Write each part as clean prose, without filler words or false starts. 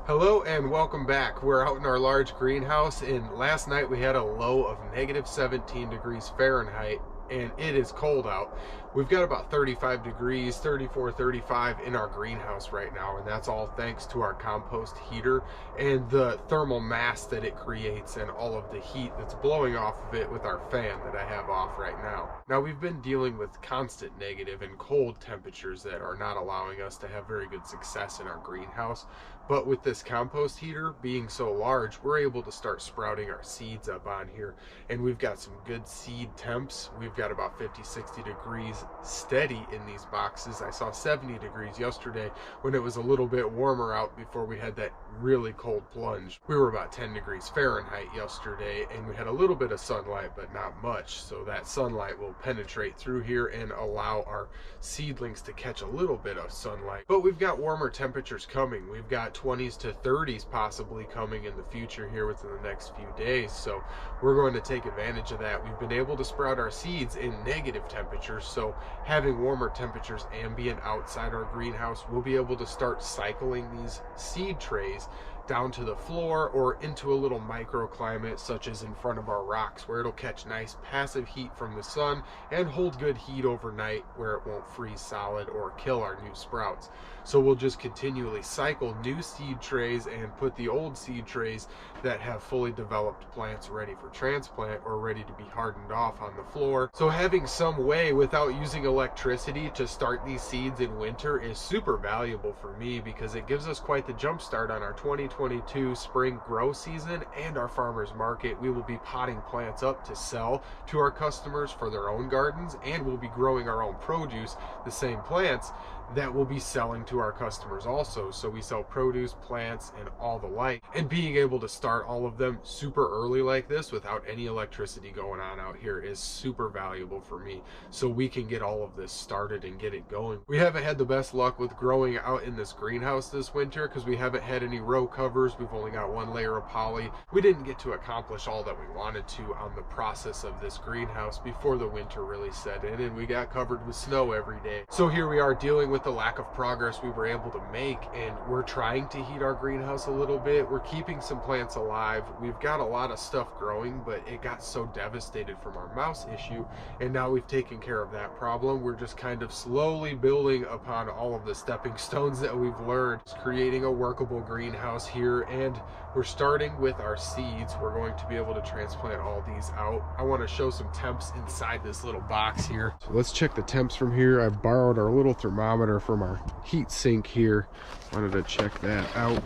Hello and welcome back. We're out in our large greenhouse, and last night we had a low of negative 17 degrees Fahrenheit, and it is cold out. We've got about 35 degrees, 34, 35 in our greenhouse right now, and that's all thanks to our compost heater and the thermal mass that it creates and all of the heat that's blowing off of it with our fan that I have off right now. Now, we've been dealing with constant negative and cold temperatures that are not allowing us to have very good success in our greenhouse. But with this compost heater being so large, we're able to start sprouting our seeds up on here. And we've got some good seed temps. We've got about 50, 60 degrees steady in these boxes. I saw 70 degrees yesterday when it was a little bit warmer out before we had that really cold plunge. We were about 10 degrees Fahrenheit yesterday, and we had a little bit of sunlight, but not much. So that sunlight will penetrate through here and allow our seedlings to catch a little bit of sunlight. But we've got warmer temperatures coming. We've got 20s to 30s possibly coming in the future here within the next few days. So we're going to take advantage of that. We've been able to sprout our seeds in negative temperatures. So having warmer temperatures ambient outside our greenhouse, we'll be able to start cycling these seed trays down to the floor or into a little microclimate such as in front of our rocks, where it'll catch nice passive heat from the sun and hold good heat overnight where it won't freeze solid or kill our new sprouts. So we'll just continually cycle new seed trays and put the old seed trays that have fully developed plants ready for transplant or ready to be hardened off on the floor. So having some way without using electricity to start these seeds in winter is super valuable for me, because it gives us quite the jump start on our 2022 spring grow season and our farmers market. We will be potting plants up to sell to our customers for their own gardens, and we'll be growing our own produce, the same plants that we'll be selling to our customers also. So we sell produce, plants, and all the like. And being able to start all of them super early like this without any electricity going on out here is super valuable for me, so we can get all of this started and get it going. We haven't had the best luck with growing out in this greenhouse this winter because we haven't had any row covers. We've only got one layer of poly. We didn't get to accomplish all that we wanted to on the process of this greenhouse before the winter really set in, and we got covered with snow every day. So here we are dealing with the lack of progress we were able to make, and we're trying to heat our greenhouse a little bit. We're keeping some plants alive. We've got a lot of stuff growing, but it got so devastated from our mouse issue, and now we've taken care of that problem. We're just kind of slowly building upon all of the stepping stones that we've learned, creating a workable greenhouse here. And we're starting with our seeds. We're going to be able to transplant all these out. I want to show some temps inside this little box here. So let's check the temps from here. I borrowed our little thermometer from our heat sink here. Wanted to check that out.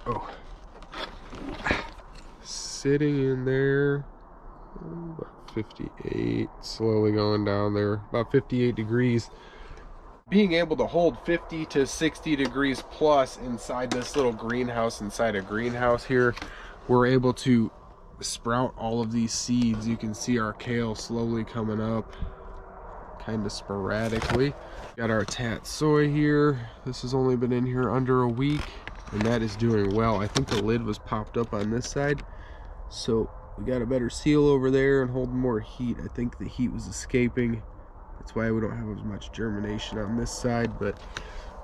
Oh, sitting in there about 58, slowly going down there, about 58 degrees. Being able to hold 50 to 60 degrees plus inside this little greenhouse, inside a greenhouse here, we're able to sprout all of these seeds. You can see our kale slowly coming up, kind of sporadically. Got our tatsoi here. This has only been in here under a week, and that is doing well. I think the lid was popped up on this side, so we got a better seal over there and holding more heat. I think the heat was escaping. That's why we don't have as much germination on this side, but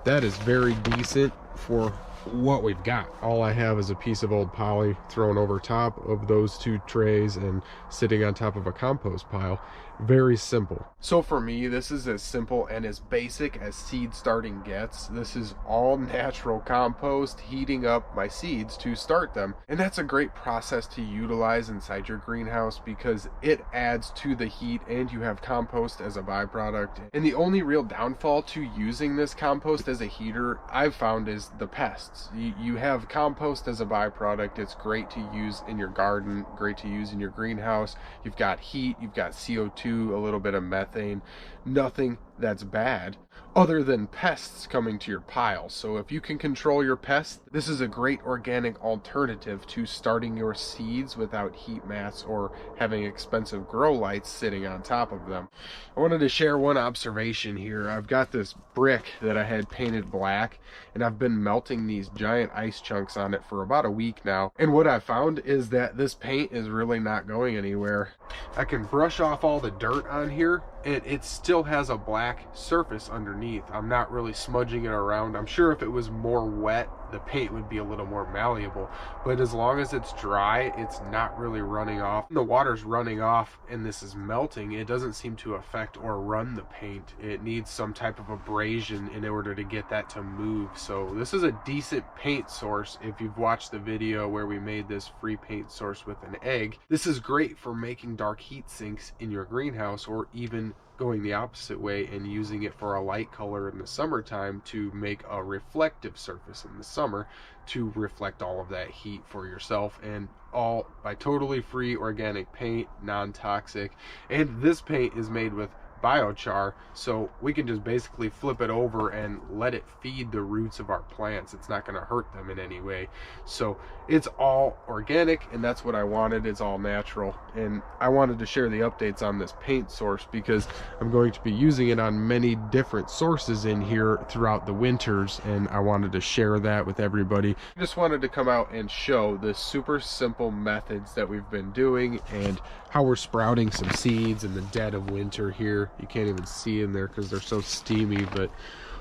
that is very decent for what we've got. All I have is a piece of old poly thrown over top of those two trays and sitting on top of a compost pile. Very simple. So for me, this is as simple and as basic as seed starting gets. This is all natural compost, heating up my seeds to start them. And that's a great process to utilize inside your greenhouse because it adds to the heat and you have compost as a byproduct. And the only real downfall to using this compost as a heater I've found is the pests. You have compost as a byproduct. It's great to use in your garden, great to use in your greenhouse. You've got heat, you've got CO2, a little bit of methane, nothing that's bad other than pests coming to your pile. So if you can control your pests, this is a great organic alternative to starting your seeds without heat mats or having expensive grow lights sitting on top of them. I wanted to share one observation here. I've got this brick that I had painted black, and I've been melting these giant ice chunks on it for about a week now. And what I found is that this paint is really not going anywhere. I can brush off all the dirt on here, and it still has a black black surface underneath. I'm not really smudging it around. I'm sure if it was more wet, the paint would be a little more malleable, but as long as it's dry, it's not really running off. When the water's running off and this is melting, it doesn't seem to affect or run the paint. It needs some type of abrasion in order to get that to move. So this is a decent paint source. If you've watched the video where we made this free paint source with an egg, this is great for making dark heat sinks in your greenhouse, or even going the opposite way and using it for a light color in the summertime to make a reflective surface in the summer to reflect all of that heat for yourself, and all by totally free organic paint, non-toxic. And this paint is made with biochar, so we can just basically flip it over and let it feed the roots of our plants. It's not going to hurt them in any way. So it's all organic, and that's what I wanted. It's all natural, and I wanted to share the updates on this paint source because I'm going to be using it on many different sources in here throughout the winters, and I wanted to share that with everybody. I just wanted to come out and show the super simple methods that we've been doing and how we're sprouting some seeds in the dead of winter here. You can't even see in there because they're so steamy, but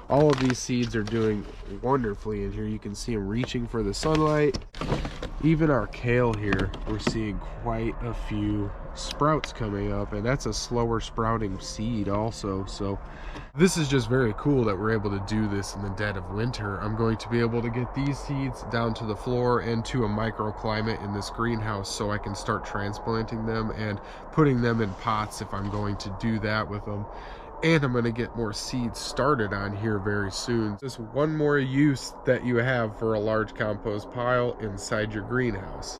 all of these seeds are doing wonderfully in here. You can see them reaching for the sunlight. Even our kale here, we're seeing quite a few sprouts coming up, and that's a slower sprouting seed also. So this is just very cool that we're able to do this in the dead of winter. I'm going to be able to get these seeds down to the floor and to a microclimate in this greenhouse so I can start transplanting them and putting them in pots if I'm going to do that with them. And I'm going to get more seeds started on here very soon. Just one more use that you have for a large compost pile inside your greenhouse.